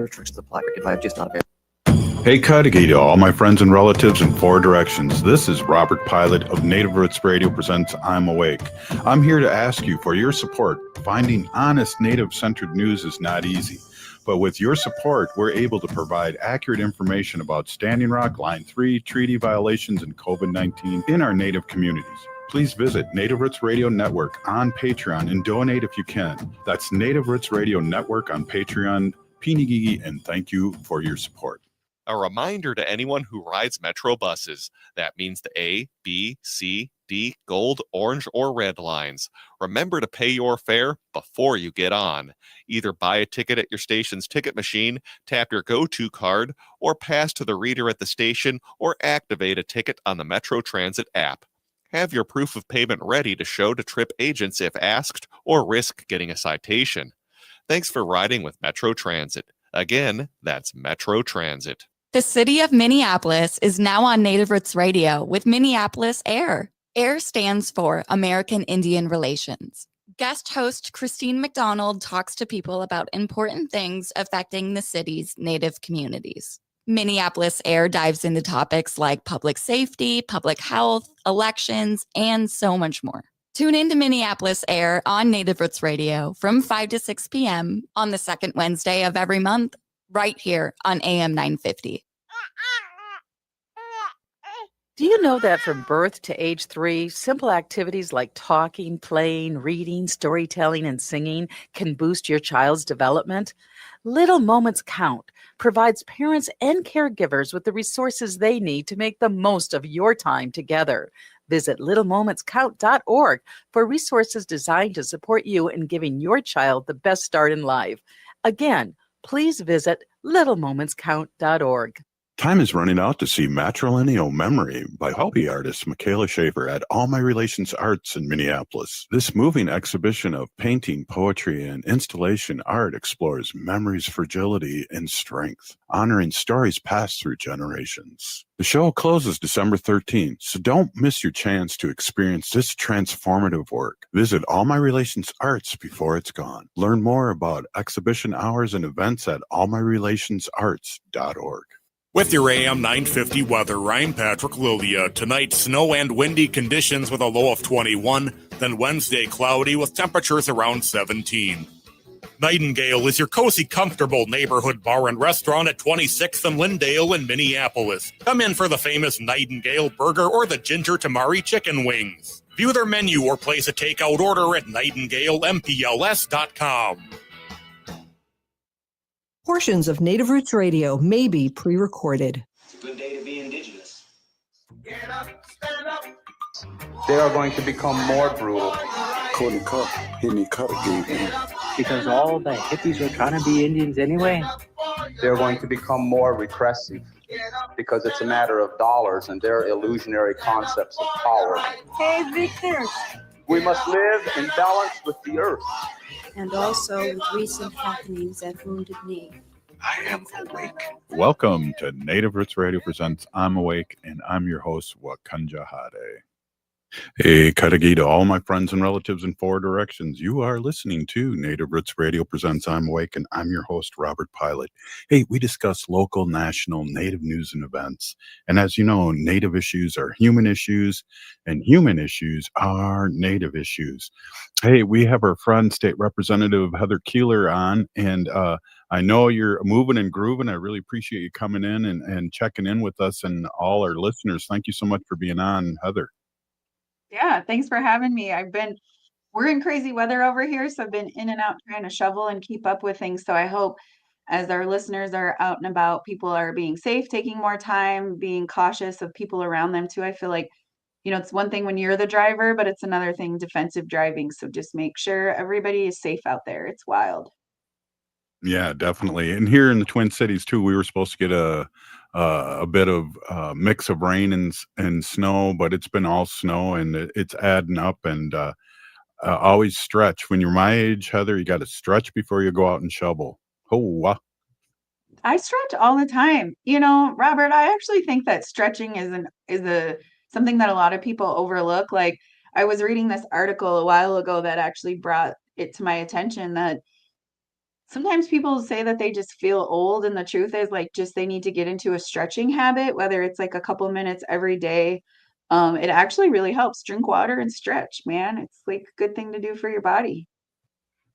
restrictions apply. Goodbye, just not available. Hey, Cudahy to all my friends and relatives in four directions. This is Robert Pilot of Native Roots Radio presents I'm Awake. I'm here to ask you for your support. Finding honest Native-centered news is not easy. But with your support, we're able to provide accurate information about Standing Rock, Line 3, treaty violations, and COVID-19 in our Native communities. Please visit Native Roots Radio Network on Patreon and donate if you can. That's Native Roots Radio Network on Patreon. Pinigigi, and thank you for your support. A reminder to anyone who rides Metro buses. That means the A, B, C, D, gold, orange, or red lines. Remember to pay your fare before you get on. Either buy a ticket at your station's ticket machine, tap your go-to card, or pass to the reader at the station, or activate a ticket on the Metro Transit app. Have your proof of payment ready to show to trip agents if asked, or risk getting a citation. Thanks for riding with Metro Transit. Again, that's Metro Transit. The city of Minneapolis is now on Native Roots Radio with Minneapolis Air. AIR stands for American Indian Relations. Guest host Christine McDonald talks to people about important things affecting the city's Native communities. Minneapolis Air dives into topics like public safety, public health, elections, and so much more. Tune in to Minneapolis Air on Native Roots Radio from 5 to 6 p.m. on the second Wednesday of every month, right here on AM 950. Do you know that from birth to age 3, simple activities like talking, playing, reading, storytelling, and singing can boost your child's development? Little Moments Count provides parents and caregivers with the resources they need to make the most of your time together. Visit littlemomentscount.org for resources designed to support you in giving your child the best start in life. Again, please visit littlemomentscount.org. Time is running out to see Matrilineal Memory by hobby artist Michaela Schaefer at All My Relations Arts in Minneapolis. This moving exhibition of painting, poetry, and installation art explores memory's fragility and strength, honoring stories passed through generations. The show closes December 13th, so don't miss your chance to experience this transformative work. Visit All My Relations Arts before it's gone. Learn more about exhibition hours and events at allmyrelationsarts.org. With your AM 950 weather, I'm Patrick Lilia. Tonight, snow and windy conditions with a low of 21. Then Wednesday, cloudy with temperatures around 17. Nightingale is your cozy, comfortable neighborhood bar and restaurant at 26th and Lyndale in Minneapolis. Come in for the famous Nightingale burger or the ginger tamari chicken wings. View their menu or place a takeout order at nightingalempls.com. Portions of Native Roots Radio may be pre-recorded. It's a good day to be indigenous. Get up, stand up. They are going to become more brutal. Cody Cup, hit me cut again. Because all the hippies were trying to be Indians anyway. They're going to become more repressive because it's a matter of dollars and their illusionary concepts of power. Hey, Victor. We must live in balance with the earth. And also with recent happenings at Wounded Knee. I am awake. Welcome to Native Roots Radio presents I'm Awake, and I'm your host, Wakanja Hade. Hey, Cudahy to all my friends and relatives in four directions. You are listening to Native Roots Radio presents I'm Awake, and I'm your host, Robert Pilot. Hey, we discuss local, national, Native news and events. And as you know, Native issues are human issues, and human issues are Native issues. Hey, we have our friend, State Representative Heather Keeler on, and I know you're moving and grooving. I really appreciate you coming in and checking in with us and all our listeners. Thank you so much for being on, Heather. Yeah, thanks for having me. We're in crazy weather over here, so I've been in and out trying to shovel and keep up with things. So I hope as our listeners are out and about, people are being safe, taking more time, being cautious of people around them too. I feel like, it's one thing when you're the driver, but it's another thing, defensive driving. So just make sure everybody is safe out there. It's wild. Yeah, definitely. And here in the Twin Cities too, we were supposed to get a bit of mix of rain and snow, but it's been all snow and it's adding up. And always stretch. When you're my age, Heather, you got to stretch before you go out and shovel. Oh, I stretch all the time. Robert, I actually think that stretching is something that a lot of people overlook. Like, I was reading this article a while ago that actually brought it to my attention that sometimes people say that they just feel old, and the truth is like just they need to get into a stretching habit, whether it's like a couple minutes every day. It actually really helps. Drink water and stretch, man. It's like a good thing to do for your body.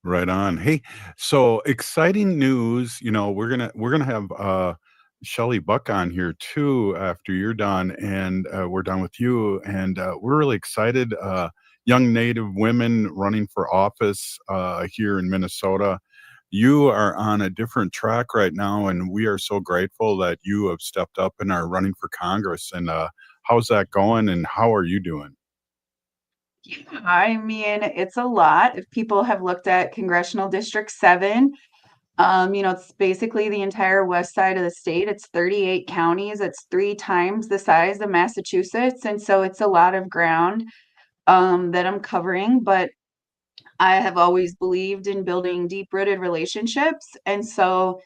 Right on. Hey, so exciting news. We're gonna have Shelley Buck on here too after you're done, and we're done with you. And we're really excited. Young Native women running for office here in Minnesota. You are on a different track right now, and we are so grateful that you have stepped up and are running for Congress. And how's that going? And how are you doing? Yeah, I mean, it's a lot. If people have looked at Congressional District 7, it's basically the entire west side of the state. It's 38 counties. It's 3 times the size of Massachusetts. And so it's a lot of ground that I'm covering. But I have always believed in building deep-rooted relationships. And so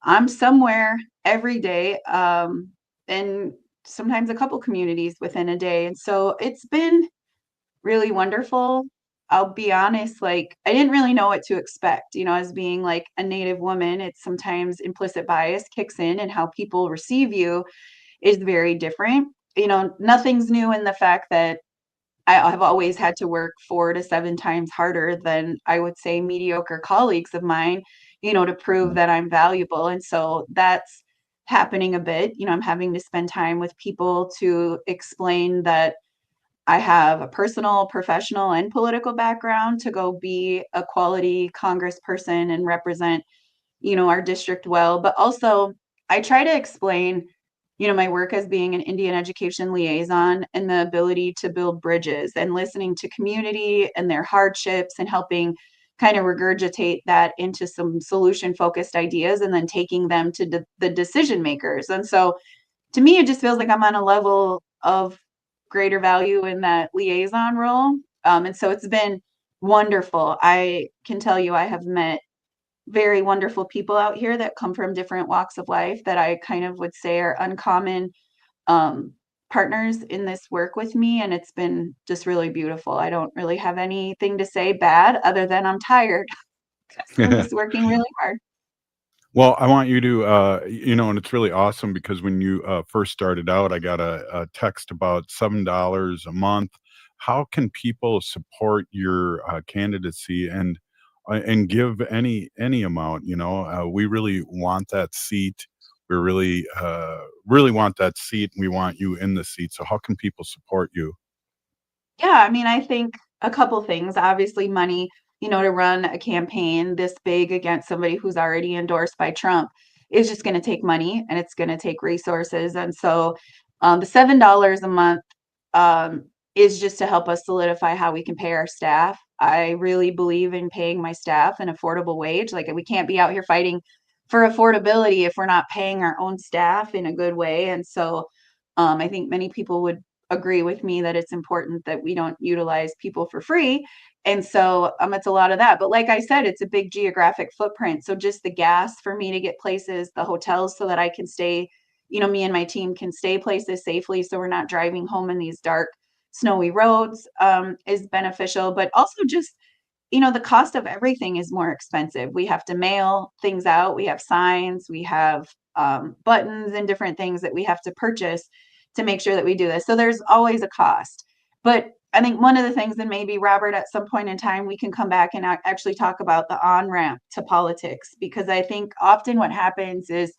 I'm somewhere every day, and sometimes a couple communities within a day. And so it's been really wonderful. I'll be honest, like I didn't really know what to expect, as being like a Native woman, it's sometimes implicit bias kicks in and how people receive you is very different. Nothing's new in the fact that have always had to work 4 to 7 times harder than I would say mediocre colleagues of mine, to prove that I'm valuable. And so that's happening a bit. I'm having to spend time with people to explain that I have a personal, professional, and political background to go be a quality congressperson and represent, our district well. But also, I try to explain, my work as being an Indian education liaison and the ability to build bridges and listening to community and their hardships and helping kind of regurgitate that into some solution focused ideas and then taking them to the decision makers. And so to me, it just feels like I'm on a level of greater value in that liaison role. And so it's been wonderful. I can tell you, I have met very wonderful people out here that come from different walks of life that I kind of would say are uncommon um, partners in this work with me. And it's been just really beautiful. I don't really have anything to say bad other than I'm tired. I'm just working really hard. Well, I want you to, and it's really awesome because when you first started out, I got a text about $7 a month. How can people support your candidacy and give any amount? We really want that seat. We really want that seat, and we want you in the seat. So, how can people support you? Yeah, I mean, I think a couple things. Obviously, money, to run a campaign this big against somebody who's already endorsed by Trump is just going to take money and it's going to take resources. And so the $7 a month is just to help us solidify how we can pay our staff. I really believe in paying my staff an affordable wage. Like we can't be out here fighting for affordability if we're not paying our own staff in a good way. And so I think many people would agree with me that it's important that we don't utilize people for free. And so it's a lot of that. But like I said, it's a big geographic footprint. So just the gas for me to get places, the hotels so that I can stay, me and my team can stay places safely. So we're not driving home in these dark, snowy roads is beneficial. But also just, the cost of everything is more expensive. We have to mail things out. We have signs, we have buttons and different things that we have to purchase to make sure that we do this. So there's always a cost. But I think one of the things, and maybe Robert, at some point in time, we can come back and actually talk about the on-ramp to politics, because I think often what happens is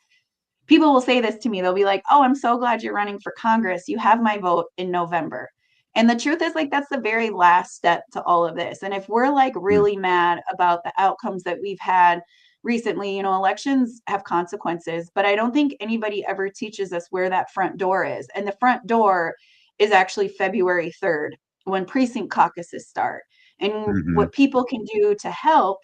people will say this to me. They'll be like, "Oh, I'm so glad you're running for Congress. You have my vote in November." And the truth is, like, that's the very last step to all of this. And if we're like Mm. really mad about the outcomes that we've had recently, elections have consequences, but I don't think anybody ever teaches us where that front door is. And the front door is actually February 3rd when precinct caucuses start. And Mhm. what people can do to help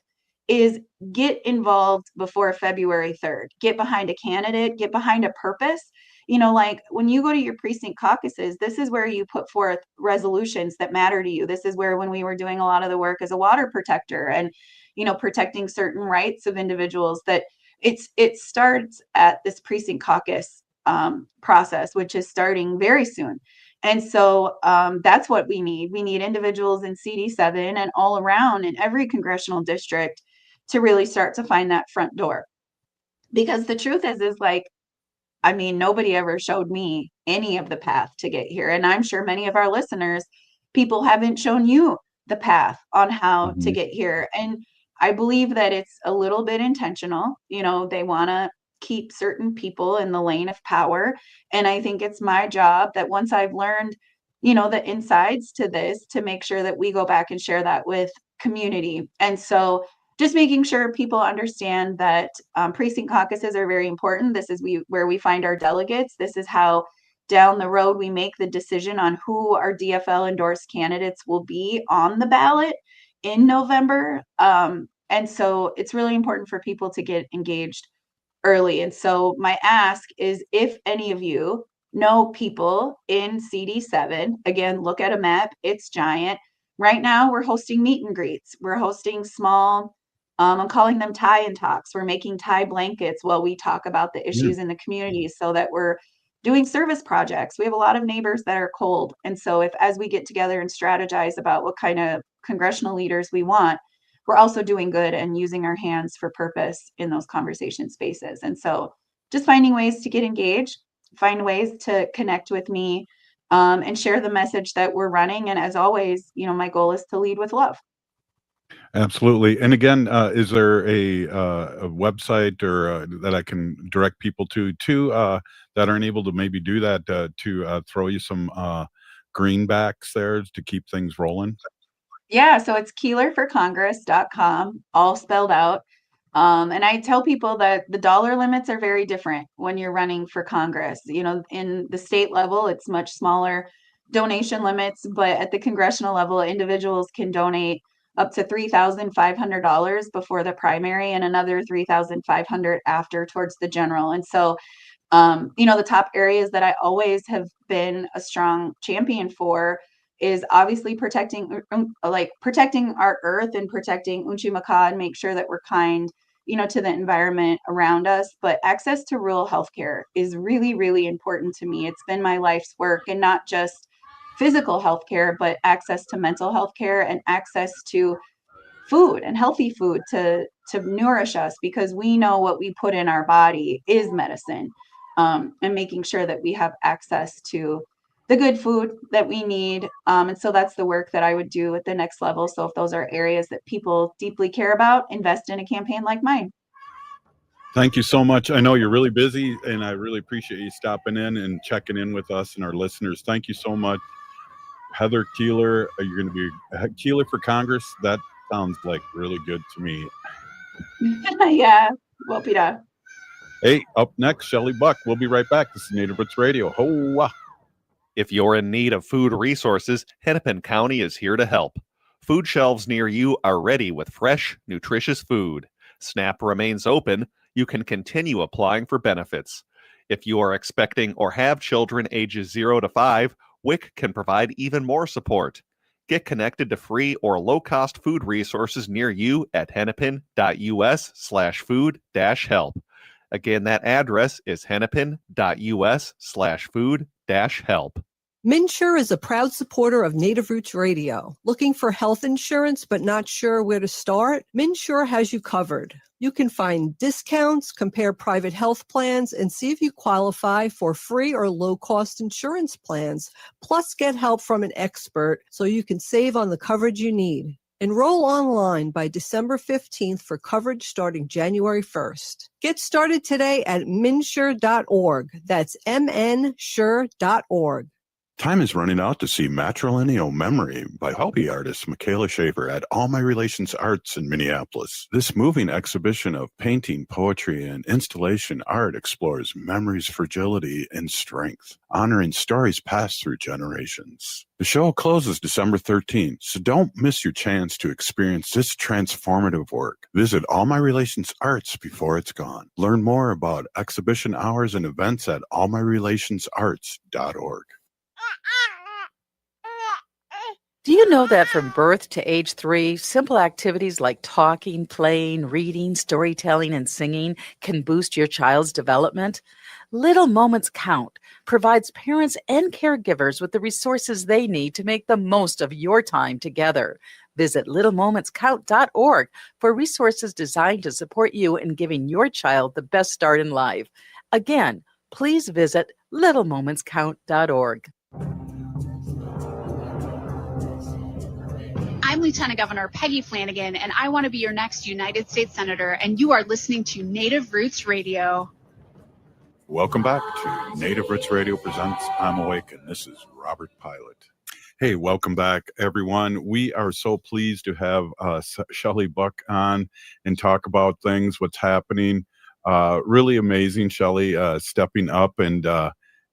is get involved before February 3rd. Get behind a candidate, get behind a purpose. Like when you go to your precinct caucuses, this is where you put forth resolutions that matter to you. This is where, when we were doing a lot of the work as a water protector and, protecting certain rights of individuals, that it starts at this precinct caucus process, which is starting very soon. And so that's what we need. We need individuals in CD7 and all around in every congressional district to really start to find that front door. Because the truth is like, I mean, nobody ever showed me any of the path to get here. And I'm sure many of our listeners, people haven't shown you the path on how to get here. And I believe that it's a little bit intentional. You know, they want to keep certain people in the lane of power. And I think it's my job that once I've learned, you know, the insides to this, to make sure that we go back and share that with community. And so just making sure people understand that precinct caucuses are very important. This is where we find our delegates. This is how down the road we make the decision on who our DFL endorsed candidates will be on the ballot in November. And so it's really important for people to get engaged early. And so my ask is, if any of you know people in CD7, again, look at a map, it's giant. Right now we're hosting meet and greets. We're hosting small, I'm calling them tie and talks. We're making tie blankets while we talk about the issues in the community, so that we're doing service projects. We have a lot of neighbors that are cold. And so as we get together and strategize about what kind of congressional leaders we want, we're also doing good and using our hands for purpose in those conversation spaces. And so just finding ways to get engaged, find ways to connect with me, and share the message that we're running. And as always, you know, my goal is to lead with love. Absolutely. And again, is there a website or that I can direct people to that aren't able to maybe do that to throw you some greenbacks there to keep things rolling? Yeah, so it's keelerforcongress.com, all spelled out. And I tell people that the dollar limits are very different when you're running for Congress. You know, in the state level, it's much smaller donation limits, but at the congressional level, individuals can donate up to $3,500 before the primary and another $3,500 after towards the general. And so, you know, the top areas that I always have been a strong champion for is obviously protecting our earth and protecting Unchimaka and make sure that we're kind, you know, to the environment around us. But access to rural healthcare is really, really important to me. It's been my life's work, and not just physical healthcare, but access to mental health care and access to food and healthy food to nourish us, because we know what we put in our body is medicine, and making sure that we have access to the good food that we need. And so that's the work that I would do at the next level. So if those are areas that people deeply care about, invest in a campaign like mine. Thank you so much. I know you're really busy, and I really appreciate you stopping in and checking in with us and our listeners. Thank you so much. Heather Keeler, you're going to be Keeler for Congress. That sounds like really good to me. Yeah, well, Peter. Hey, up next, Shelley Buck. We'll be right back. This is Native Roots Radio. Ho-wah. If you're in need of food resources, Hennepin County is here to help. Food shelves near you are ready with fresh, nutritious food. SNAP remains open. You can continue applying for benefits. If you are expecting or have children ages 0 to 5, WIC can provide even more support. Get connected to free or low-cost food resources near you at hennepin.us/food-help. Again, that address is hennepin.us/food-help. MIWR is a proud supporter of Native Roots Radio. Looking for health insurance but not sure where to start? MIWR has you covered. You can find discounts, compare private health plans, and see if you qualify for free or low-cost insurance plans. Plus, get help from an expert so you can save on the coverage you need. Enroll online by December 15th for coverage starting January 1st. Get started today at MNsure.org. That's MNsure.org. Time is running out to see Matrilineal Memory by hobby artist Michaela Schaefer at All My Relations Arts in Minneapolis. This moving exhibition of painting, poetry, and installation art explores memory's fragility and strength, honoring stories passed through generations. The show closes December 13th, so don't miss your chance to experience this transformative work. Visit All My Relations Arts before it's gone. Learn more about exhibition hours and events at allmyrelationsarts.org. Do you know that from birth to age 3, simple activities like talking, playing, reading, storytelling, and singing can boost your child's development? Little Moments Count provides parents and caregivers with the resources they need to make the most of your time together. Visit littlemomentscount.org for resources designed to support you in giving your child the best start in life. Again, please visit littlemomentscount.org. I'm Lieutenant Governor Peggy Flanagan, and I want to be your next United States Senator, and you are listening to Native Roots Radio. Welcome back to Native Roots Radio Presents I'm Awake, and this is Robert Pilot. Hey, welcome back, everyone. We are so pleased to have Shelley Buck on and talk about things, what's happening. Really amazing, Shelley, stepping up and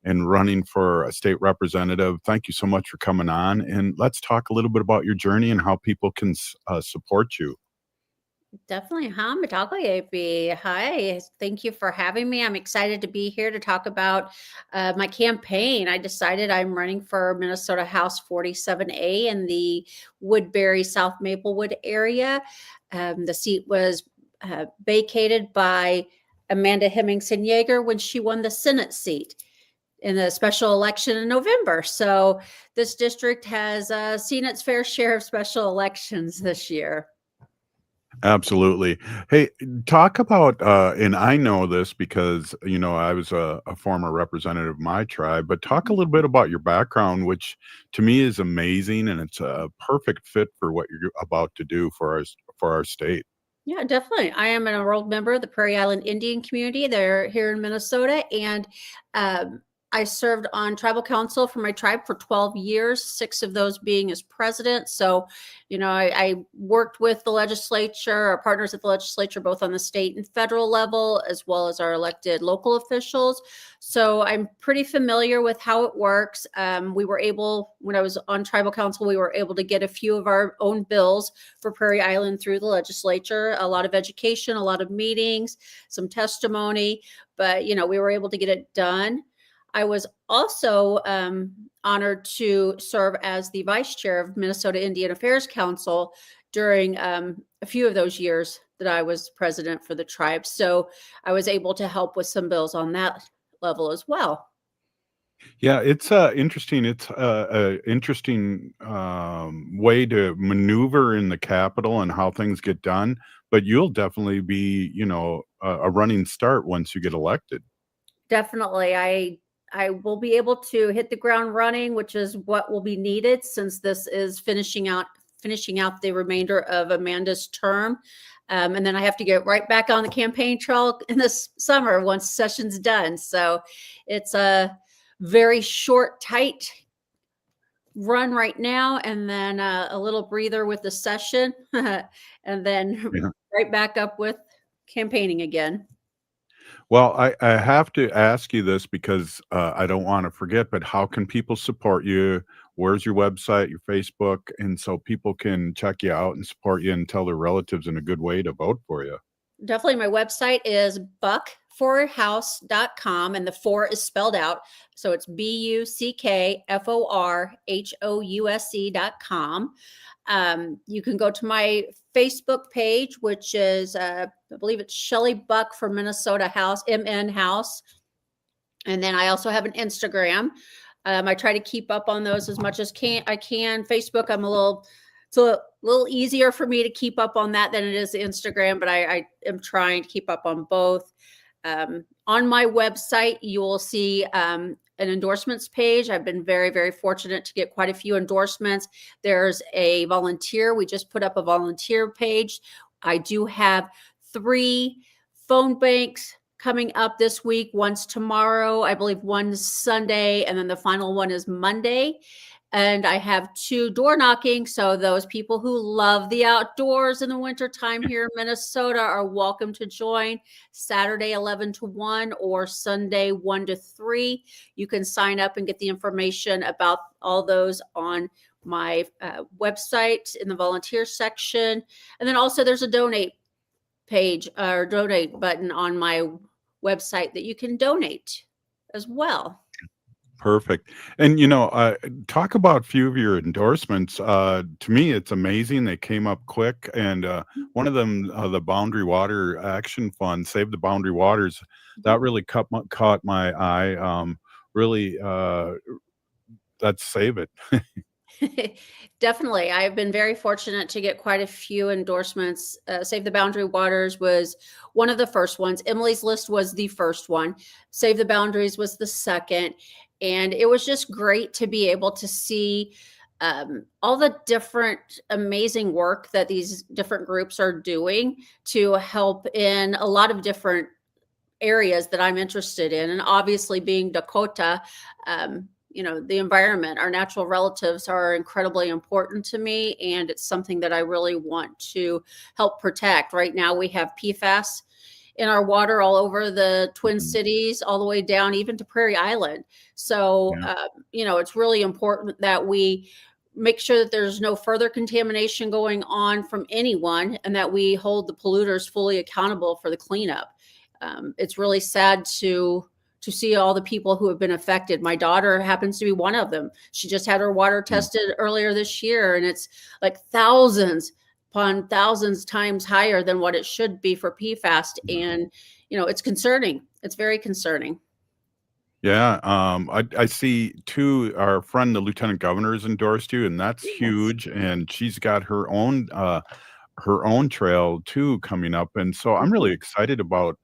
running for a state representative. Thank you so much for coming on. And let's talk a little bit about your journey and how people can support you. Definitely. Hi. Thank you for having me. I'm excited to be here to talk about my campaign. I decided I'm running for Minnesota House 47A in the Woodbury, South Maplewood area. The seat was vacated by Amanda Hemmingson Yeager when she won the Senate seat in the special election in November. So this district has seen its fair share of special elections this year. Absolutely. Hey, talk about, and I know this because, I was a former representative of my tribe, but talk a little bit about your background, which to me is amazing, and it's a perfect fit for what you're about to do for our state. Yeah, definitely. I am an enrolled member of the Prairie Island Indian community. They're here in Minnesota, and I served on tribal council for my tribe for 12 years, 6 of those being as president. So, I worked with the legislature, our partners at the legislature, both on the state and federal level, as well as our elected local officials. So I'm pretty familiar with how it works. We were able, when I was on tribal council, we were able to get a few of our own bills for Prairie Island through the legislature, a lot of education, a lot of meetings, some testimony, but, we were able to get it done. I was also honored to serve as the vice chair of Minnesota Indian Affairs Council during a few of those years that I was president for the tribe. So I was able to help with some bills on that level as well. Yeah, it's interesting. It's a interesting way to maneuver in the Capitol and how things get done. But you'll definitely be, a running start once you get elected. Definitely. I will be able to hit the ground running, which is what will be needed since this is finishing out the remainder of Amanda's term. And then I have to get right back on the campaign trail in this summer once session's done. So it's a very short, tight run right now, and then a little breather with the session, and then right back up with campaigning again. Well, I have to ask you this because I don't want to forget, but how can people support you? Where's your website, your Facebook? And so people can check you out and support you and tell their relatives in a good way to vote for you. Definitely. My website is buckforhouse.com, and the 4 is spelled out. So it's buckforhouse.com. You can go to my Facebook page, which is, I believe it's Shelley Buck for Minnesota House, MN House. And then I also have an Instagram. I try to keep up on those as much as I can. Facebook, it's a little easier for me to keep up on that than it is Instagram, but I am trying to keep up on both. On my website, you will see an endorsements page. I've been very, very fortunate to get quite a few endorsements. There's a volunteer. We just put up a volunteer page. I do have 3 phone banks coming up this week. One's tomorrow, I believe one's Sunday, and then the final one is Monday. And I have 2 door knocking. So those people who love the outdoors in the wintertime here in Minnesota are welcome to join Saturday 11 to 1 or Sunday 1 to 3. You can sign up and get the information about all those on my website in the volunteer section. And then also there's a donate page or donate button on my website that you can donate as well. Perfect. And, talk about a few of your endorsements. To me, it's amazing. They came up quick. And one of them, the Boundary Water Action Fund, Save the Boundary Waters, that really caught my eye. Let's save it. Definitely. I've been very fortunate to get quite a few endorsements. Save the Boundary Waters was one of the first ones. Emily's List was the first one. Save the Boundaries was the second. And it was just great to be able to see all the different amazing work that these different groups are doing to help in a lot of different areas that I'm interested in. And obviously, being Dakota, the environment, our natural relatives are incredibly important to me. And it's something that I really want to help protect. Right now, we have PFAS in our water all over the Twin Cities, all the way down even to Prairie Island. So, it's really important that we make sure that there's no further contamination going on from anyone, and that we hold the polluters fully accountable for the cleanup. It's really sad to see all the people who have been affected. My daughter happens to be one of them. She just had her water tested earlier this year, and it's like thousands upon thousands times higher than what it should be for PFAS. And, it's concerning. It's very concerning. Yeah, I see too. Our friend, the lieutenant governor, has endorsed you, and that's huge. And she's got her own trail too coming up, and so I'm really excited about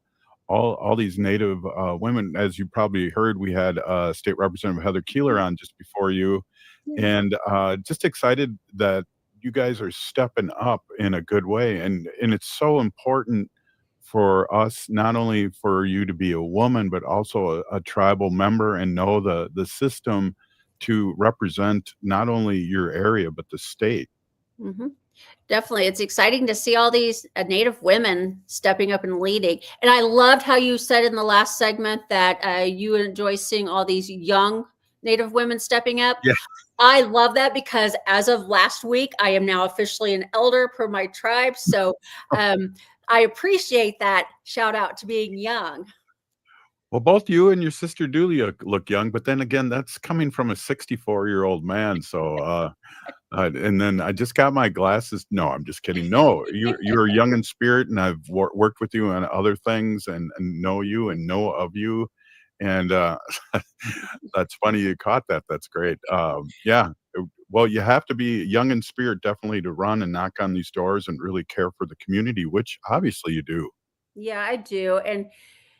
all these Native women. As you probably heard, we had State Representative Heather Keeler on just before you, and just excited that you guys are stepping up in a good way, and it's so important for us, not only for you to be a woman, but also a tribal member and know the system to represent not only your area, but the state. Mm-hmm. Definitely. It's exciting to see all these Native women stepping up and leading. And I loved how you said in the last segment that you enjoy seeing all these young Native women stepping up. Yeah. I love that, because as of last week, I am now officially an elder per my tribe. So I appreciate that shout out to being young. Well, both you and your sister Dulia look young, but then again, that's coming from a 64-year-old man. So, and then I just got my glasses. No, I'm just kidding. No, you're young in spirit, and I've worked with you on other things, and know you and know of you. And that's funny you caught that. That's great. Yeah. Well, you have to be young in spirit, definitely, to run and knock on these doors and really care for the community, which obviously you do. Yeah, I do. And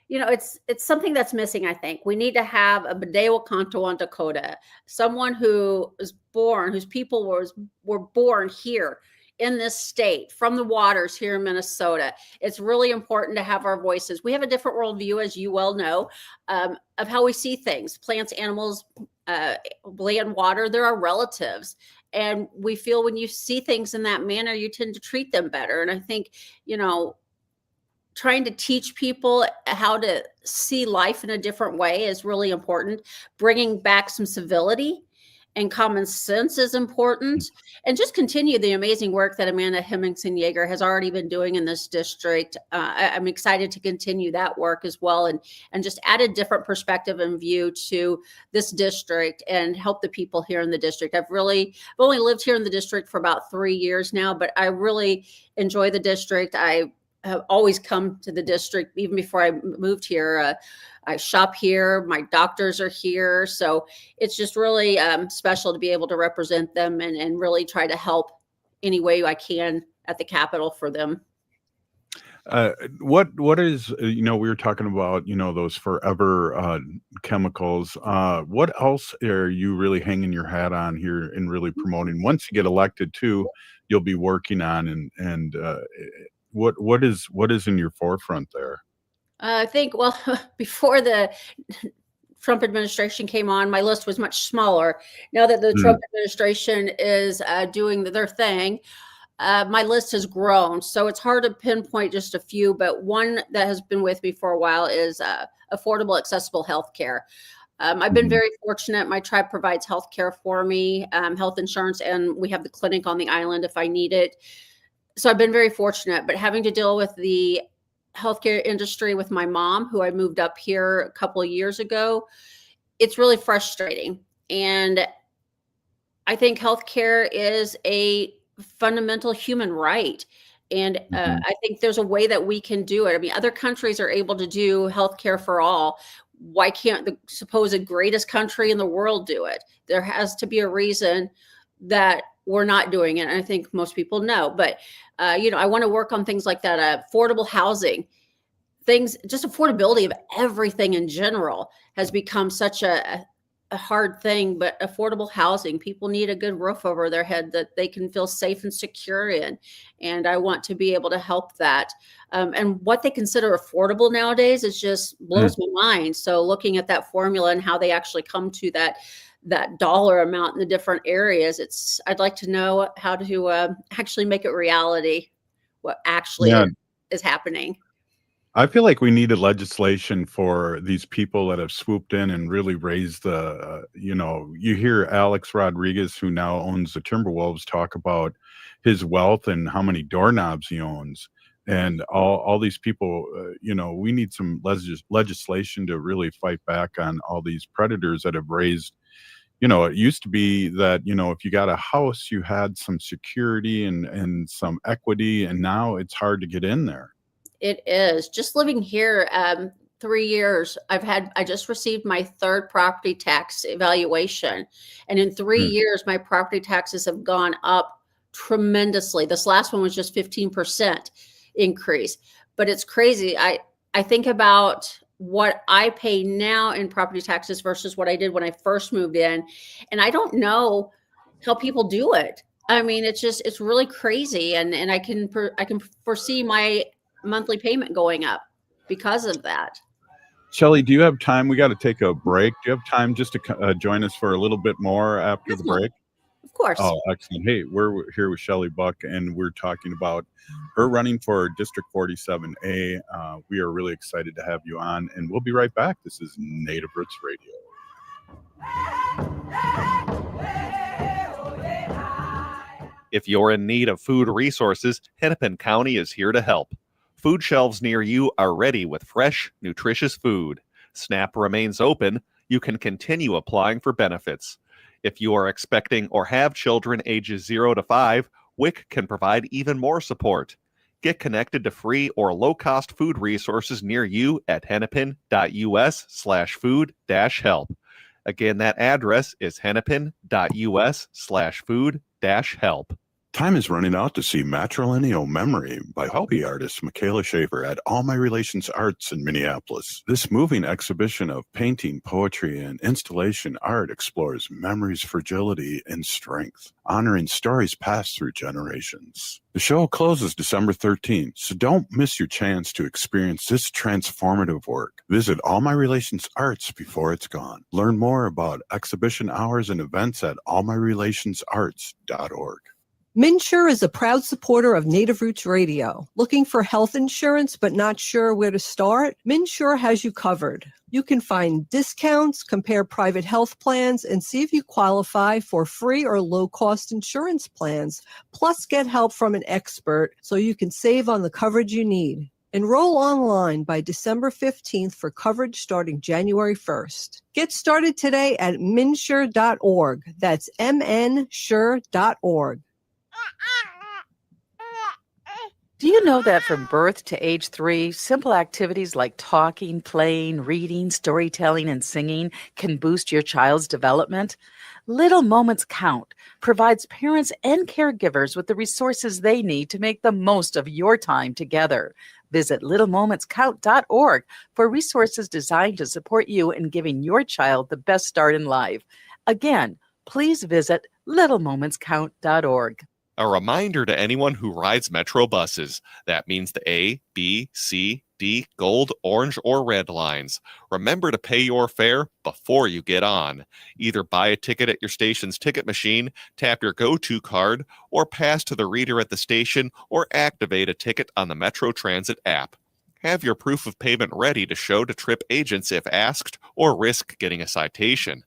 it's something that's missing. I think we need to have a Badewa Kanto on Dakota, someone who is born, whose people were born here in this state, from the waters here in Minnesota. It's really important to have our voices. We have a different worldview, as you well know, of how we see things. Plants, animals, land, water, they're our relatives. And we feel when you see things in that manner, you tend to treat them better. And I think, trying to teach people how to see life in a different way is really important. Bringing back some civility and common sense is important. And just continue the amazing work that Amanda Hemmingson-Yeager has already been doing in this district. I'm excited to continue that work as well, and just add a different perspective and view to this district and help the people here in the district. I've only lived here in the district for about 3 years now, but I really enjoy the district. I have always come to the district even before I moved here. I shop here. My doctors are here. So it's just really special to be able to represent them and really try to help any way I can at the Capitol for them. What is, we were talking about, those forever chemicals. What else are you really hanging your hat on here and really promoting? Once you get elected too, you'll be working on, and what is in your forefront there? I think, well, before the Trump administration came on, my list was much smaller. Now that the Trump administration is doing their thing, my list has grown. So it's hard to pinpoint just a few, but one that has been with me for a while is affordable, accessible healthcare. I've been very fortunate. My tribe provides healthcare for me, health insurance, and we have the clinic on the island if I need it. So I've been very fortunate, but having to deal with the healthcare industry with my mom, who I moved up here a couple of years ago, it's really frustrating. And I think healthcare is a fundamental human right. And I think there's a way that we can do it. I mean, other countries are able to do healthcare for all. Why can't the supposed greatest country in the world do it? There has to be a reason that we're not doing it. And I think most people know, but I want to work on things like that, affordable housing, things, just affordability of everything in general has become such a hard thing, but affordable housing, people need a good roof over their head that they can feel safe and secure in. And I want to be able to help that. And what they consider affordable nowadays is just blows my mind. So looking at that formula and how they actually come to that dollar amount in the different areas, I'd like to know how to actually make it reality, what actually is happening. I feel like we needed legislation for these people that have swooped in and really raised the, you hear Alex Rodriguez, who now owns the Timberwolves, talk about his wealth and how many doorknobs he owns. And all these people, we need some legislation to really fight back on all these predators that have raised. It used to be that, if you got a house, you had some security and some equity, and now it's hard to get in there. It is. Just living here 3 years, I just received my third property tax evaluation. And in 3 years, my property taxes have gone up tremendously. This last one was just 15% increase. But it's crazy. I think about what I pay now in property taxes versus what I did when I first moved in. And I don't know how people do it. I mean, it's really crazy. And I can foresee my monthly payment going up because of that. Shelley, do you have time? We got to take a break. Do you have time just to join us for a little bit more after the break? Of course. Oh, excellent. Hey, we're here with Shelley Buck, and we're talking about her running for District 47A. We are really excited to have you on, and we'll be right back. This is Native Roots Radio. If you're in need of food resources, Hennepin County is here to help. Food shelves near you are ready with fresh, nutritious food. SNAP remains open. You can continue applying for benefits. If you are expecting or have children ages 0 to 5, WIC can provide even more support. Get connected to free or low-cost food resources near you at hennepin.us/food-help. Again, that address is hennepin.us/food-help. Time is running out to see Matrilineal Memory by hobby artist Michaela Schaefer at All My Relations Arts in Minneapolis. This moving exhibition of painting, poetry, and installation art explores memory's fragility and strength, honoring stories passed through generations. The show closes December 13th, so don't miss your chance to experience this transformative work. Visit All My Relations Arts before it's gone. Learn more about exhibition hours and events at allmyrelationsarts.org. MIWR is a proud supporter of Native Roots Radio. Looking for health insurance but not sure where to start? MIWR has you covered. You can find discounts, compare private health plans, and see if you qualify for free or low-cost insurance plans. Plus, get help from an expert so you can save on the coverage you need. Enroll online by December 15th for coverage starting January 1st. Get started today at minsure.org. That's mnsure.org. Do you know that from birth to age 3, simple activities like talking, playing, reading, storytelling, and singing can boost your child's development? Little Moments Count provides parents and caregivers with the resources they need to make the most of your time together. Visit littlemomentscount.org for resources designed to support you in giving your child the best start in life. Again, please visit littlemomentscount.org. A reminder to anyone who rides Metro buses. That means the A, B, C, D, gold, orange, or red lines. Remember to pay your fare before you get on. Either buy a ticket at your station's ticket machine, tap your go-to card, or pass to the reader at the station, or activate a ticket on the Metro Transit app. Have your proof of payment ready to show to trip agents if asked, or risk getting a citation.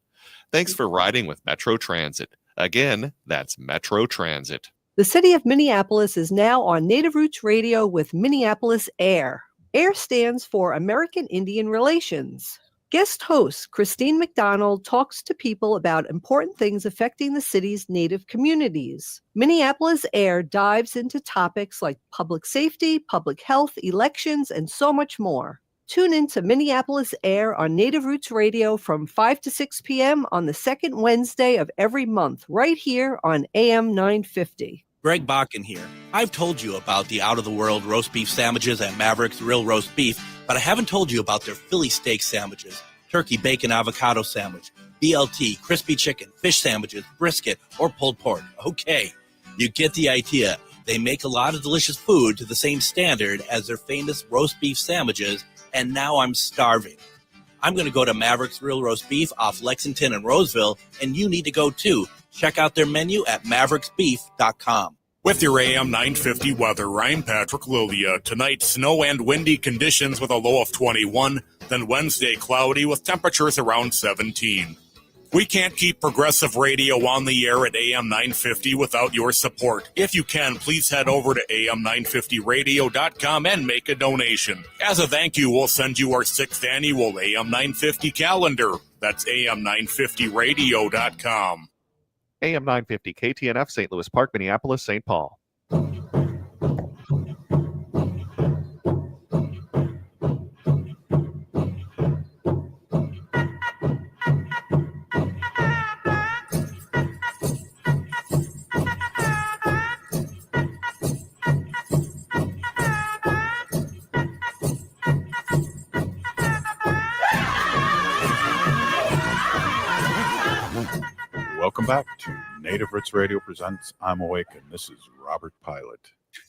Thanks for riding with Metro Transit. Again, that's Metro Transit. The city of Minneapolis is now on Native Roots Radio with Minneapolis AIR. AIR stands for American Indian Relations. Guest host Christine McDonald talks to people about important things affecting the city's Native communities. Minneapolis AIR dives into topics like public safety, public health, elections, and so much more. Tune in to Minneapolis Air on Native Roots Radio from 5 to 6 p.m. on the second Wednesday of every month, right here on AM 950. Greg Bakken here. I've told you about the out-of-the-world roast beef sandwiches at Maverick's Real Roast Beef, but I haven't told you about their Philly steak sandwiches, turkey bacon avocado sandwich, BLT, crispy chicken, fish sandwiches, brisket, or pulled pork. Okay, you get the idea. They make a lot of delicious food to the same standard as their famous roast beef sandwiches, and now I'm starving. I'm going to go to Maverick's Real Roast Beef off Lexington and Roseville, and you need to go too. Check out their menu at mavericksbeef.com. With your AM 950 weather, I'm Patrick Lilia. Tonight, snow and windy conditions with a low of 21. Then Wednesday, cloudy with temperatures around 17. We can't keep progressive radio on the air at AM 950 without your support. If you can, please head over to am950radio.com and make a donation. As a thank you, we'll send you our 6th annual AM 950 calendar. That's am950radio.com. AM 950 KTNF, St. Louis Park, Minneapolis, St. Paul. Welcome back to Native Roots Radio Presents I'm Awake, and this is Robert Pilot.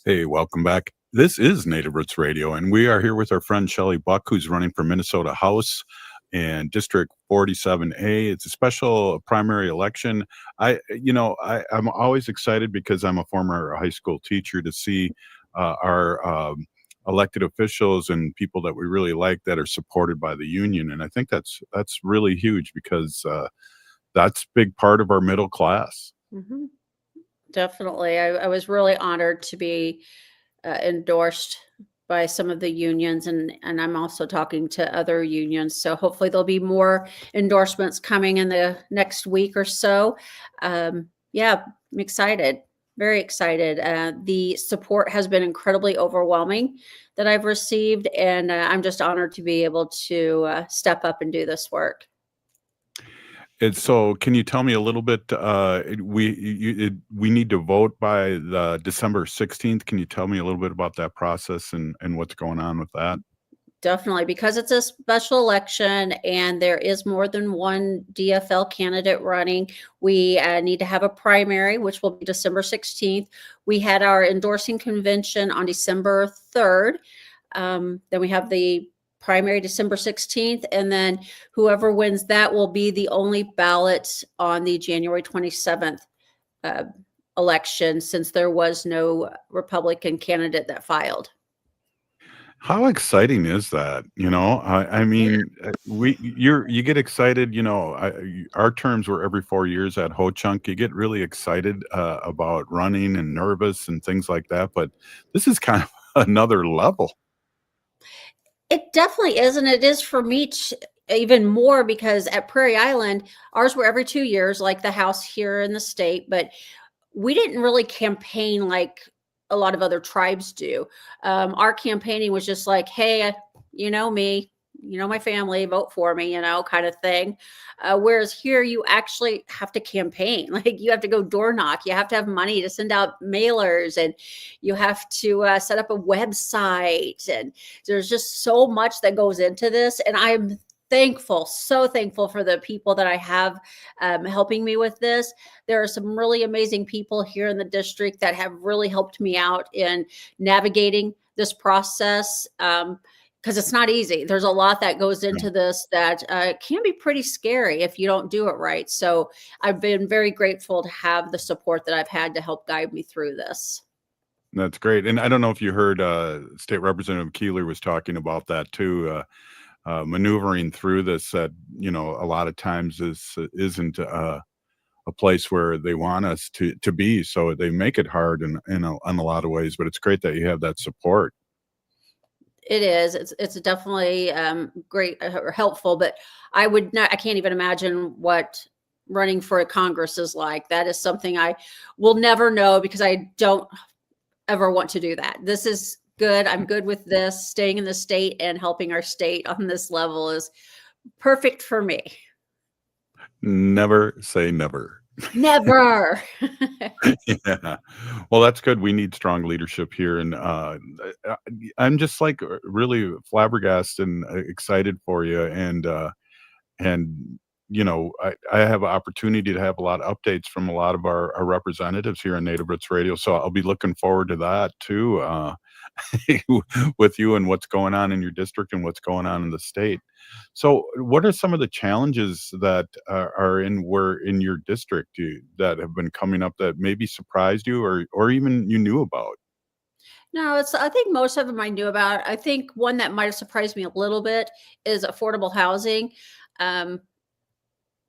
Hey, welcome back. This is Native Roots Radio, and we are here with our friend Shelley Buck, who's running for Minnesota House and District 47A. It's a special primary election. I'm always excited because I'm a former high school teacher to see our elected officials and people that we really like that are supported by the union, and I think that's really huge because that's a big part of our middle class. Mm-hmm. Definitely. I was really honored to be endorsed by some of the unions, and I'm also talking to other unions. So hopefully there'll be more endorsements coming in the next week or so. I'm excited, very excited. The support has been incredibly overwhelming that I've received, and I'm just honored to be able to step up and do this work. And so, can you tell me a little bit? We need to vote by the December 16th. Can you tell me a little bit about that process and what's going on with that? Definitely, because it's a special election and there is more than one DFL candidate running. We need to have a primary, which will be December 16th. We had our endorsing convention on December 3rd. Then we have the primary December 16th, and then whoever wins that will be the only ballot on the January 27th election, since there was no Republican candidate that filed. How exciting is that? I mean, you get excited. Our terms were every 4 years at Ho-Chunk. You get really excited about running and nervous and things like that. But this is kind of another level. It definitely is, and it is for me even more, because at Prairie Island, ours were every 2 years, like the House here in the state, but we didn't really campaign like a lot of other tribes do. Our campaigning was just like, hey, you know me, you know my family, vote for me, kind of thing. Whereas here, you actually have to campaign. Like, you have to go door knock. You have to have money to send out mailers, and you have to set up a website. And there's just so much that goes into this. And I'm thankful, so thankful for the people that I have helping me with this. There are some really amazing people here in the district that have really helped me out in navigating this process. Because it's not easy. There's a lot that goes into this that can be pretty scary if you don't do it right. So I've been very grateful to have the support that I've had to help guide me through this. That's great. And I don't know if you heard State Representative Keeler was talking about that too, maneuvering through this, that, a lot of times this isn't a place where they want us to be. So they make it hard in a lot of ways, but it's great that you have that support. It is. It's definitely great or helpful, but I can't even imagine what running for a Congress is like. That is something I will never know, because I don't ever want to do that. This is good. I'm good with this. Staying in the state and helping our state on this level is perfect for me. Never say never. Never. Yeah. Well, that's good. We need strong leadership here. And I'm just like really flabbergasted and excited for you. And I have an opportunity to have a lot of updates from a lot of our representatives here on Native Roots Radio. So I'll be looking forward to that too, with you and what's going on in your district and what's going on in the state. So what are some of the challenges that are in your district that have been coming up that maybe surprised you or even you knew about? No, I think most of them I knew about. I think one that might have surprised me a little bit is affordable housing.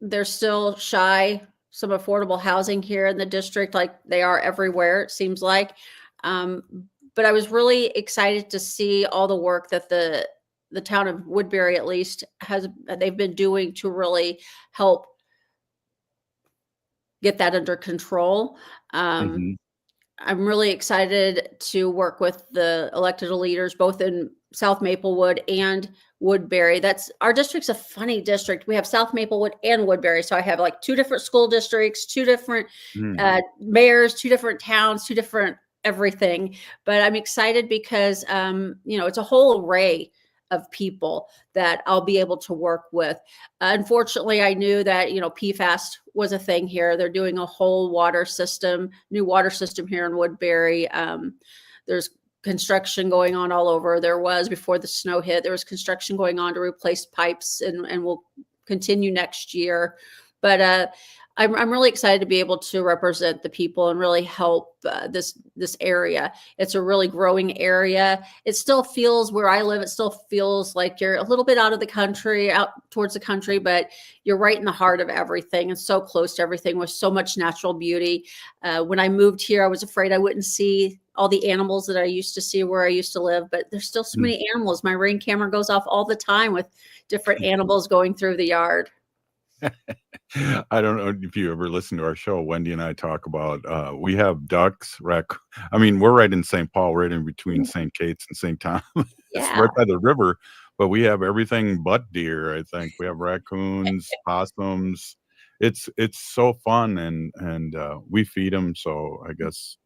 They're still shy some affordable housing here in the district, like they are everywhere, it seems like. But I was really excited to see all the work that the town of Woodbury, at least, they've been doing to really help get that under control. I'm really excited to work with the elected leaders, both in South Maplewood and Woodbury. Our district's a funny district. We have South Maplewood and Woodbury. So I have like 2 different school districts, 2 different mayors, 2 different towns, 2 different everything. But I'm excited because, it's a whole array of people that I'll be able to work with. Unfortunately, I knew that, PFAS was a thing here. They're doing a whole new water system here in Woodbury. There's construction going on all over. There was, before the snow hit, there was construction going on to replace pipes and will continue next year. But I'm really excited to be able to represent the people and really help this area. It's a really growing area. It still feels, where I live, it still feels like you're a little bit out of the country, out towards the country, but you're right in the heart of everything and so close to everything with so much natural beauty. When I moved here, I was afraid I wouldn't see all the animals that I used to see where I used to live, but there's still so many animals. My Ring camera goes off all the time with different animals going through the yard. I don't know if you ever listen to our show. Wendy and I talk about we have ducks, we're right in St. Paul, right in between St. Kate's and St. Thomas. It's right by the river, but we have everything but deer. I think we have raccoons, possums. It's so fun, and we feed them. So I guess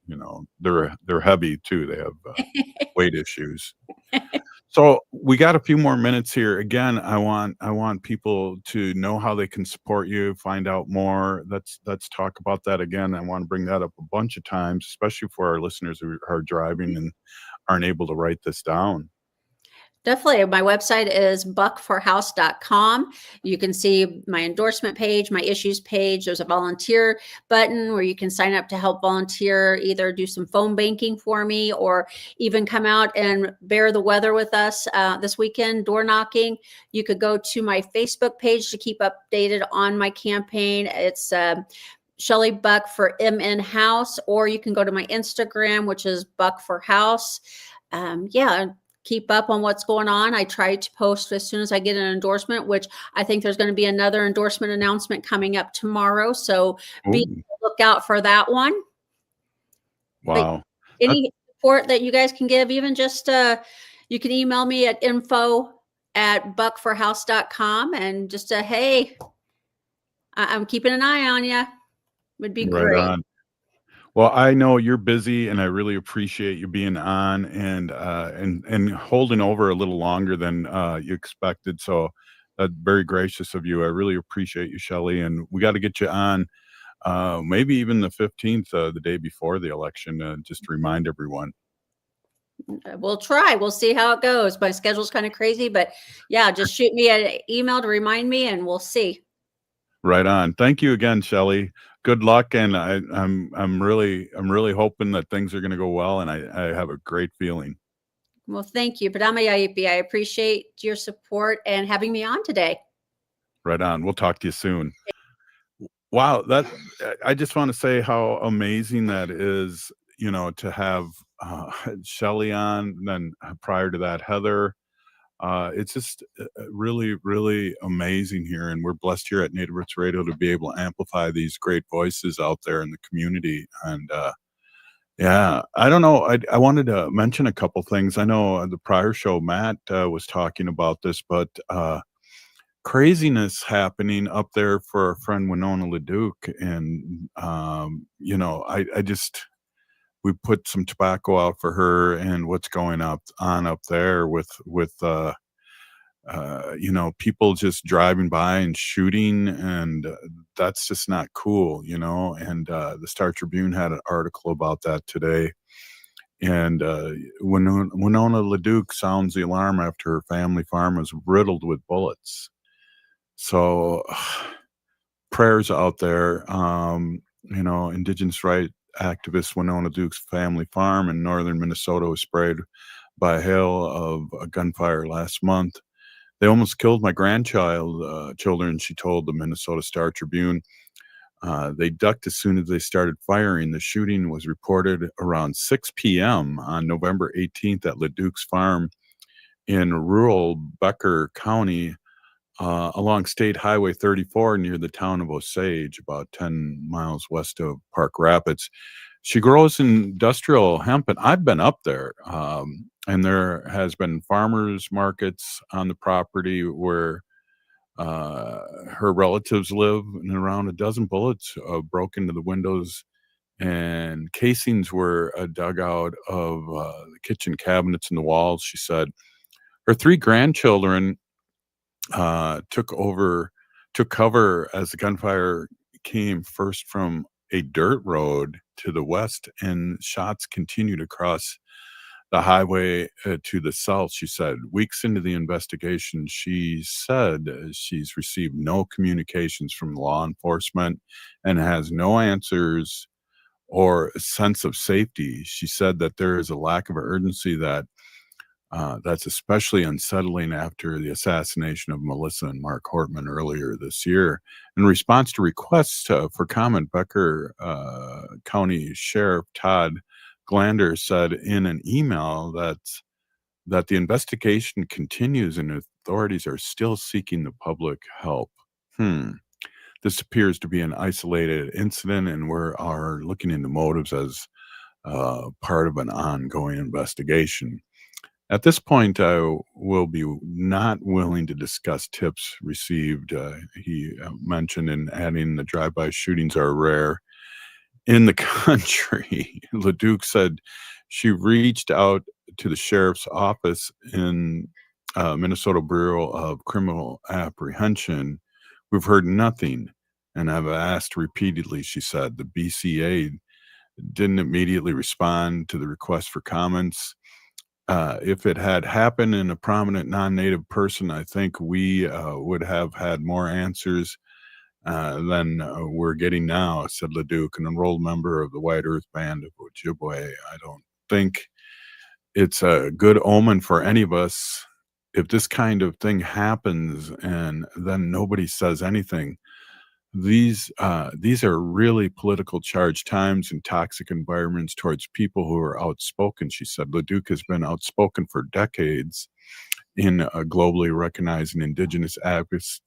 they're heavy too. They have weight issues. So we got a few more minutes here. Again, I want people to know how they can support you, find out more. Let's talk about that again. I want to bring that up a bunch of times, especially for our listeners who are driving and aren't able to write this down. Definitely. My website is buckforhouse.com. You can see my endorsement page, my issues page. There's a volunteer button where you can sign up to help volunteer, either do some phone banking for me or even come out and bear the weather with us this weekend, door knocking. You could go to my Facebook page to keep updated on my campaign. It's Shelley Buck for MN House, or you can go to my Instagram, which is Buck for House. Keep up on what's going on. I try to post as soon as I get an endorsement, which I think there's going to be another endorsement announcement coming up tomorrow. So be on the lookout for that one. Wow. But any support that you guys can give, even just you can email me at info@buckforhouse.com and just hey, I'm keeping an eye on you. Would be right great. On. Well, I know you're busy, and I really appreciate you being on and holding over a little longer than you expected. So that's very gracious of you. I really appreciate you, Shelley. And we got to get you on maybe even the 15th, the day before the election, just to remind everyone. We'll try. We'll see how it goes. My schedule's kind of crazy, but yeah, just shoot me an email to remind me, and we'll see. Right on. Thank you again, Shelley. Good luck, and I'm really hoping that things are going to go well, and I have a great feeling. Well, thank you, MIWR. I appreciate your support and having me on today. Right on. We'll talk to you soon. Wow, I just want to say how amazing that is. To have Shelley on, and then prior to that, Heather. It's just really, really amazing here. And we're blessed here at Native Roots Radio to be able to amplify these great voices out there in the community. And Yeah, I don't know. I wanted to mention a couple things. I know the prior show, Matt was talking about this, but craziness happening up there for our friend Winona LaDuke. And, I just, we put some tobacco out for her and what's going on up there with people just driving by and shooting, and that's just not cool, and the Star Tribune had an article about that today. And when Winona LaDuke sounds the alarm after her family farm was riddled with bullets. So prayers out there. Indigenous right activist Winona Duke's family farm in northern Minnesota was sprayed by a hail of a gunfire last month. They almost killed my children, she told the Minnesota Star Tribune. They ducked as soon as they started firing. The shooting was reported around 6 p.m. on November 18th at LaDuke's farm in rural Becker County, along State Highway 34 near the town of Osage, about 10 miles west of Park Rapids. She grows industrial hemp, and I've been up there, and there has been farmers markets on the property where her relatives live, and around a dozen bullets broke into the windows, and casings were dug out of the kitchen cabinets and the walls. She said her 3 grandchildren took cover as the gunfire came first from a dirt road to the west, and shots continued across the highway to the south. She said weeks into the investigation, she said she's received no communications from law enforcement and has no answers or a sense of safety. She said that there is a lack of urgency that's especially unsettling after the assassination of Melissa and Mark Hortman earlier this year. In response to requests for comment, Becker County Sheriff Todd Glander said in an email that the investigation continues and authorities are still seeking the public help. This appears to be an isolated incident, and we are looking into motives as part of an ongoing investigation. At this point, I will be not willing to discuss tips received, he mentioned, in adding the drive-by shootings are rare in the country. LaDuke said she reached out to the sheriff's office in Minnesota Bureau of Criminal Apprehension. We've heard nothing, and I've asked repeatedly, she said. The BCA didn't immediately respond to the request for comments. If it had happened in a prominent non-native person, I think we would have had more answers than we're getting now, said LaDuke, an enrolled member of the White Earth Band of Ojibwe. I don't think it's a good omen for any of us if this kind of thing happens and then nobody says anything. These are really political charged times and toxic environments towards people who are outspoken, she said. LaDuke has been outspoken for decades in globally recognizing indigenous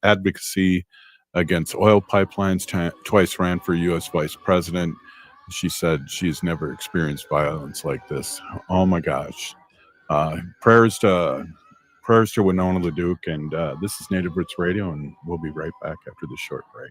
advocacy against oil pipelines, twice ran for U.S. vice president. She said she's never experienced violence like this. Oh my gosh. Prayers to Winona LaDuke, and this is Native Roots Radio, and we'll be right back after this short break.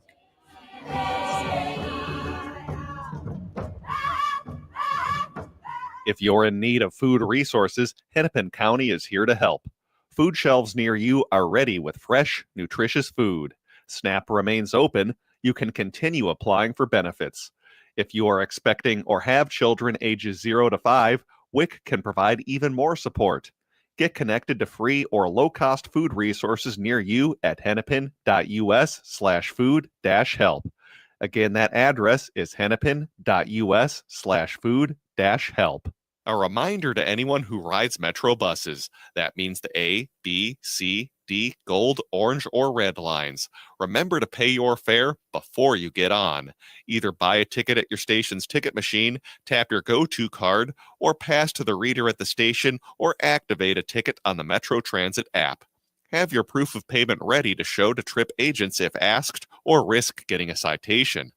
If you're in need of food resources, Hennepin County is here to help. Food shelves near you are ready with fresh, nutritious food. SNAP remains open. You can continue applying for benefits. If you are expecting or have children ages 0 to 5, WIC can provide even more support. Get connected to free or low-cost food resources near you at hennepin.us/food-help. Again, that address is hennepin.us/food-help. A reminder to anyone who rides Metro buses. That means the A, B, C, D, gold, orange, or red lines. Remember to pay your fare before you get on. Either buy a ticket at your station's ticket machine, tap your go-to card, or pass to the reader at the station, or activate a ticket on the Metro Transit app. Have your proof of payment ready to show to trip agents if asked, or risk getting a citation.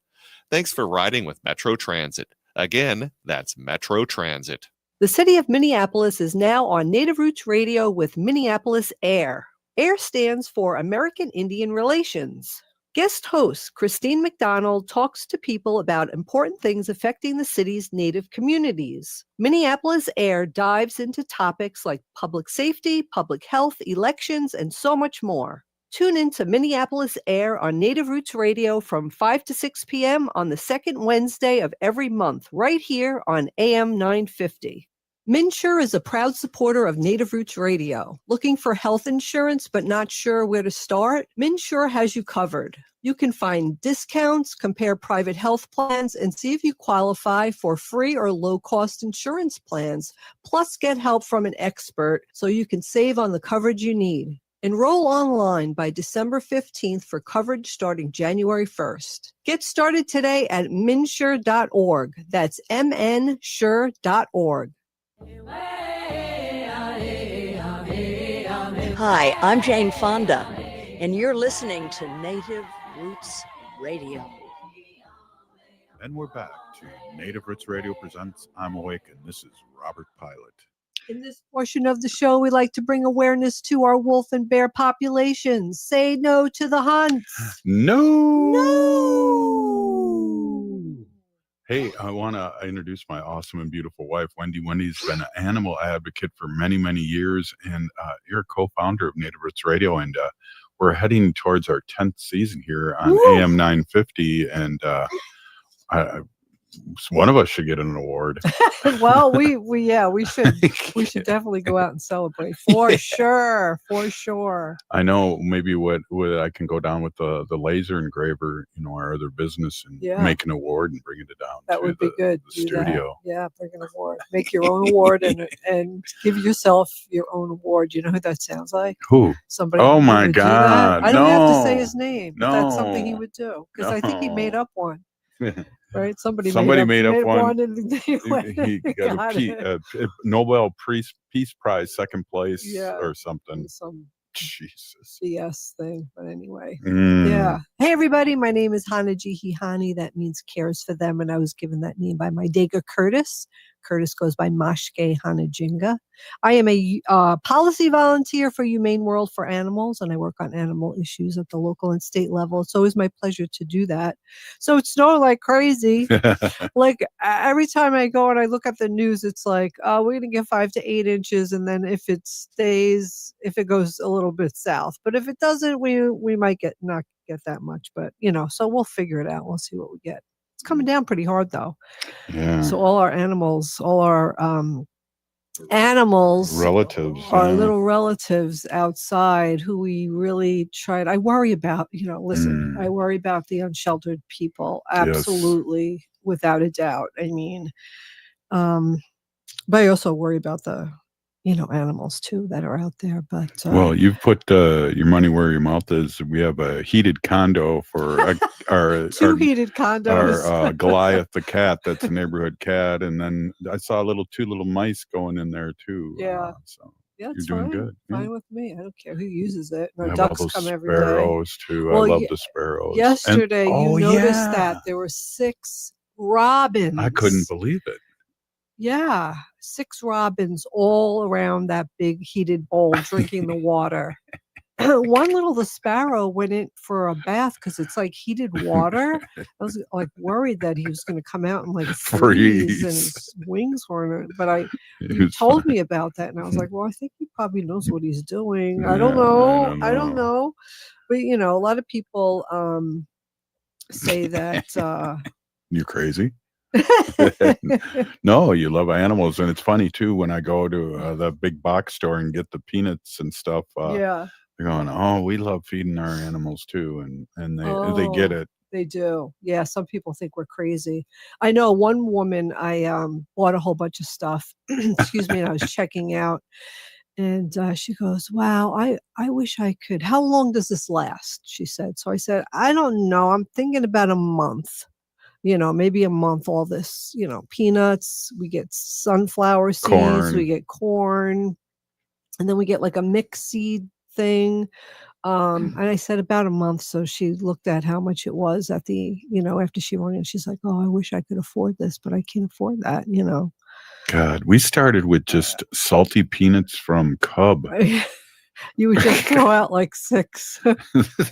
Thanks for riding with Metro Transit. Again, that's Metro Transit. The city of Minneapolis is now on Native Roots Radio with Minneapolis Air. AIR stands for American Indian Relations. Guest host Christine McDonald talks to people about important things affecting the city's Native communities. Minneapolis Air dives into topics like public safety, public health, elections, and so much more. Tune in to Minneapolis Air on Native Roots Radio from 5 to 6 p.m. on the second Wednesday of every month, right here on AM 950. MIWR is a proud supporter of Native Roots Radio. Looking for health insurance but not sure where to start? MIWR has you covered. You can find discounts, compare private health plans, and see if you qualify for free or low-cost insurance plans, plus get help from an expert so you can save on the coverage you need. Enroll online by December 15th for coverage starting January 1st. Get started today at minsure.org. That's mnsure.org. Hi, I'm Jane Fonda, and you're listening to Native Roots Radio. And we're back to Native Roots Radio presents I'm Awake, and this is Robert Pilot. In this portion of the show, we like to bring awareness to our wolf and bear populations. Say no to the hunts. No! Hey, I want to introduce my awesome and beautiful wife, Wendy. Wendy's been an animal advocate for many, many years, and you're a co-founder of Native Roots Radio, and we're heading towards our 10th season here on AM 950, and one of us should get an award. Well, we should definitely go out and celebrate for sure. I know maybe what I can go down with the laser engraver, our other business, and make an award and bring it down. That would be good. The studio. That. Yeah, bring an award. Make your own award and give yourself your own award. You know who that sounds like? Who? Somebody. Oh my God! I don't have to say his name. No, but that's something he would do because I think he made up one. Right? Somebody made up one. And he got a Nobel Peace Prize, second place, or something. Some Jesus BS thing. But anyway, yeah. Hey, everybody. My name is Hana Jihihani. That means cares for them. And I was given that name by my Dega Curtis. Curtis goes by Mashke Hanajinga. I am a policy volunteer for Humane World for Animals, and I work on animal issues at the local and state level. It's always my pleasure to do that. So it's snowing like crazy. Like every time I go and I look at the news, it's like, we're going to get 5 to 8 inches. And then if it goes a little bit south, but if it doesn't, we might not get that much, but so we'll figure it out. We'll see what we get. It's coming down pretty hard though. Yeah. So all our animals, relatives, our little relatives outside who we really tried. I worry about, I worry about the unsheltered people. Absolutely. Yes. Without a doubt. I mean, but I also worry about the, animals too that are out there. But well, you've put your money where your mouth is. We have a heated condo for our heated condos. Our Goliath the cat. That's a neighborhood cat, and then I saw two little mice going in there too. Yeah. So yeah, you're doing good. Fine with me. I don't care who uses it. I ducks love come those every day. Sparrows too. Well, I love the sparrows. Yesterday, you noticed that there were 6 robins. I couldn't believe it. Yeah, 6 robins all around that big heated bowl drinking the water. The sparrow went in for a bath because it's like heated water. I was like worried that he was going to come out and like freeze and his wings weren't. But he told me about that, and I was like, well, I think he probably knows what he's doing. Yeah, I don't know. But a lot of people say that you're crazy. No, you love animals, and it's funny too when I go to the big box store and get the peanuts and stuff. They're going, "Oh, we love feeding our animals too," and they get it. They do. Yeah, some people think we're crazy. I know one woman. I bought a whole bunch of stuff. Excuse me, and I was checking out, and she goes, "Wow, I wish I could. How long does this last?" She said. So I said, "I don't know. I'm thinking about a month." Maybe a month, all this, peanuts, we get sunflower seeds, we get corn, and then we get like a mixed seed thing. And I said about a month. So she looked at how much it was at the, after she went in, she's like, oh, I wish I could afford this, but I can't afford that, God, we started with just salty peanuts from Cub. You would just throw out like 6.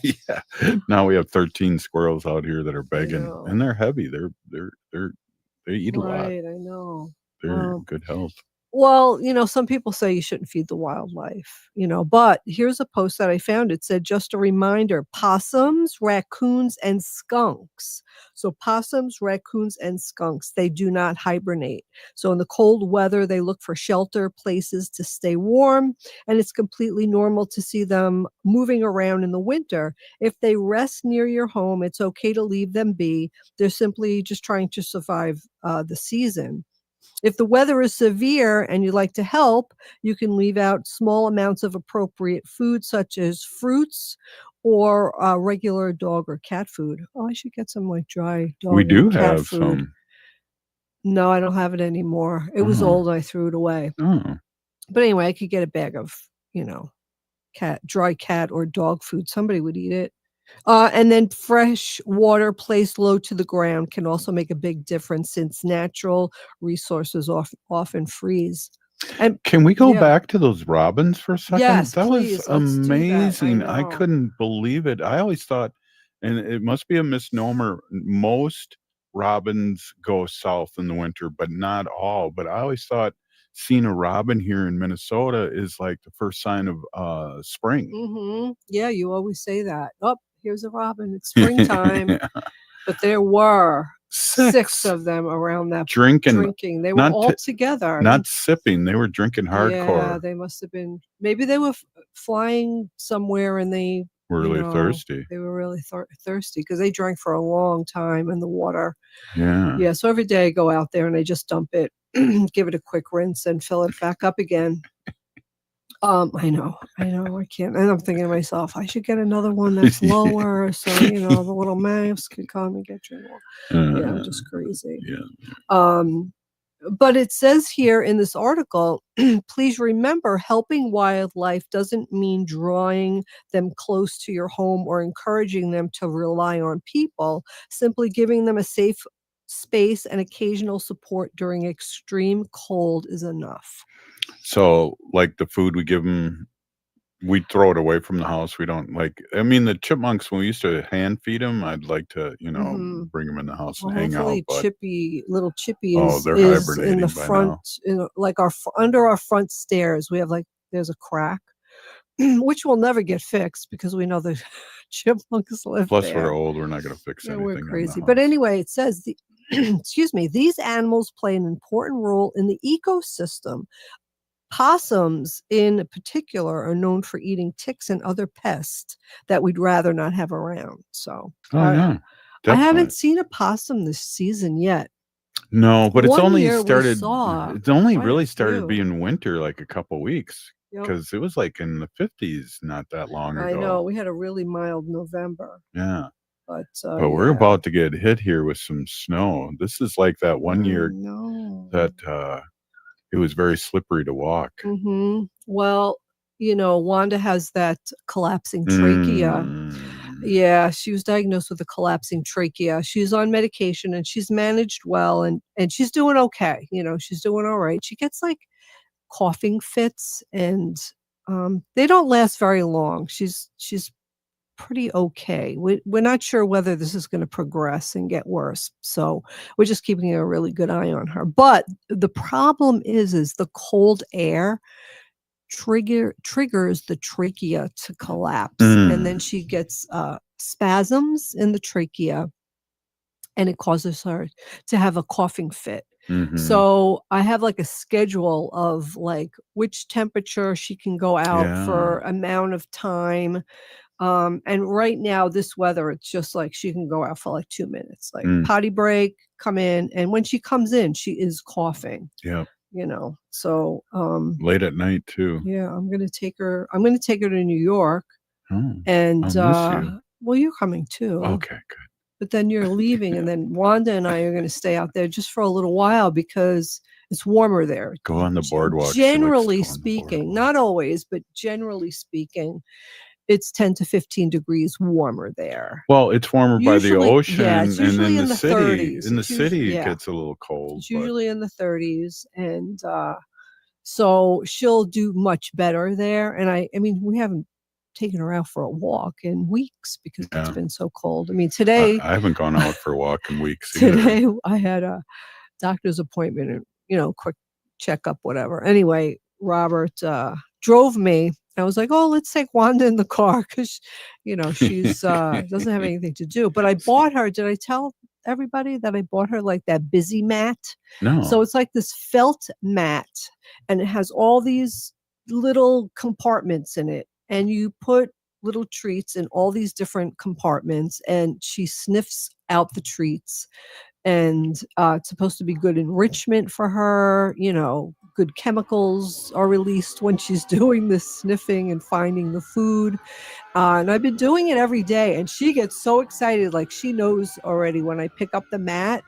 Yeah. Now we have 13 squirrels out here that are begging, and they're heavy. They eat a lot. Right, I know. They're in good health. Well, some people say you shouldn't feed the wildlife, but here's a post that I found. It said, just a reminder, possums, raccoons, and skunks. So possums, raccoons, and skunks, they do not hibernate. So in the cold weather, they look for shelter, places to stay warm, and it's completely normal to see them moving around in the winter. If they rest near your home, it's okay to leave them be. They're simply just trying to survive the season. If the weather is severe and you'd like to help, you can leave out small amounts of appropriate food, such as fruits or regular dog or cat food. Oh, I should get some like dry dog We do and cat have food. some. No, I don't have it anymore. It was old. I threw it away. Oh. But anyway, I could get a bag of, dry cat or dog food. Somebody would eat it. And then fresh water placed low to the ground can also make a big difference, since natural resources often freeze. And can we go back to those robins for a second? Yes, that please, was let's do that. amazing. I know. couldn't believe it. I always thought, and it must be a misnomer, most robins go south in the winter, but not all. But I always thought seeing a robin here in Minnesota is like the first sign of spring. Mm-hmm. Yeah, you always say that. Oh, here's a robin. It's springtime. Yeah. But there were 6 of them around that drinking. They were all together. Not sipping. They were drinking hardcore. Yeah, they must have been. Maybe they were flying somewhere and they were really thirsty. They were really thirsty because they drank for a long time in the water. Yeah. Yeah. So every day I go out there and I just dump it, give it a quick rinse, and fill it back up again. I know, I can't. And I'm thinking to myself, I should get another one that's lower, so the little mouse can come and get your water. Yeah, I'm just crazy. Yeah. But it says here in this article, please remember, helping wildlife doesn't mean drawing them close to your home or encouraging them to rely on people. Simply giving them a safe space and occasional support during extreme cold is enough. So, like the food we give them, we throw it away from the house. We don't the chipmunks, when we used to hand feed them, I'd like to, bring them in the house and hang out. But Little Chippy they're is hibernating in the by front, under our front stairs. We have there's a crack, which will never get fixed because we know the chipmunks live Plus, there. we're old. We're not going to fix anything. We're crazy. But anyway, it says, these animals play an important role in the ecosystem. Possums, in particular, are known for eating ticks and other pests that we'd rather not have around. So, yeah, I haven't seen a possum this season yet. No, but it's only started. It's only really started being winter like a couple weeks, because it was like in the 50s not that long ago. I know, we had a really mild November. Yeah. But we're about to get hit here with some snow. This is like that one year that it was very slippery to walk. Mm-hmm. Well, Wanda has that collapsing trachea. Yeah, she was diagnosed with a collapsing trachea. She's on medication and she's managed well, and she's doing okay. She's doing all right. She gets coughing fits, and they don't last very long. She's pretty okay. We're not sure whether this is going to progress and get worse, so we're just keeping a really good eye on her. But the problem is the cold air triggers the trachea to collapse, and then she gets spasms in the trachea, and it causes her to have a coughing fit. Mm-hmm. So I have a schedule of which temperature she can go out for amount of time. And right now, this weather, it's just she can go out for 2 minutes, potty break, come in. And when she comes in, she is coughing. Yeah. So late at night too. Yeah, I'm going to take her to New York. Oh, and I'll miss you. Well, you're coming too. Okay, good. But then you're leaving, and then Wanda and I are going to stay out there just for a little while because it's warmer there. Go on the boardwalk. Generally speaking, not always, but generally speaking, it's 10 to 15 degrees warmer there. Well, it's warmer by the Usually- ocean, yeah, it's and usually in in the the city, 30s. in the It's usually- city, yeah. it gets a little cold. It's but- usually in the 30s, and so she'll do much better there. And I mean, we haven't taken her out for a walk in weeks because it's been so cold. I mean, today I haven't gone out for a walk in weeks either. today I had a doctor's appointment and quick checkup, whatever. Anyway, Robert drove me. I was like, oh, let's take Wanda in the car because she's doesn't have anything to do. But I bought her. Did I tell everybody that I bought her like that busy mat? No. So it's like this felt mat, and it has all these little compartments in it, and you put little treats in all these different compartments, and she sniffs out the treats. And it's supposed to be good enrichment for her. Good chemicals are released when she's doing this sniffing and finding the food. And I've been doing it every day, and she gets so excited. Like, she knows already when I pick up the mat,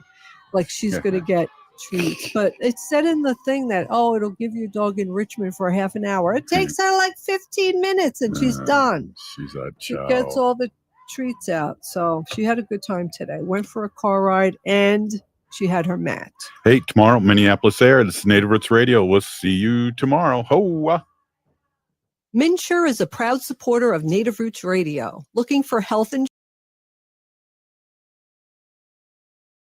like she's going to get treats. But it said in the thing that, it'll give your dog enrichment for half an hour. It takes her like 15 minutes and she's done. She's a She chow. gets all the treats out. So she had a good time today. Went for a car ride and she had her mat. Hey, tomorrow, Minneapolis Air. This is Native Roots Radio. We'll see you tomorrow. Ho! MIWR is a proud supporter of Native Roots Radio. Looking for health insurance?